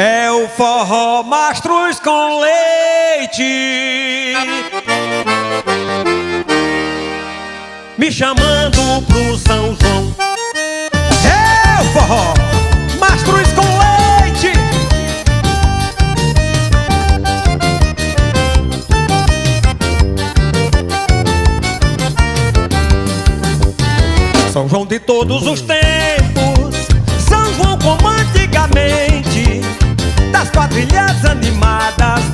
É o forró Mastruz com leite, me chamando pro São João. É o forró Mastruz com leite, São João de todos os tempos, São João como antigamente, das quadrilhas animadas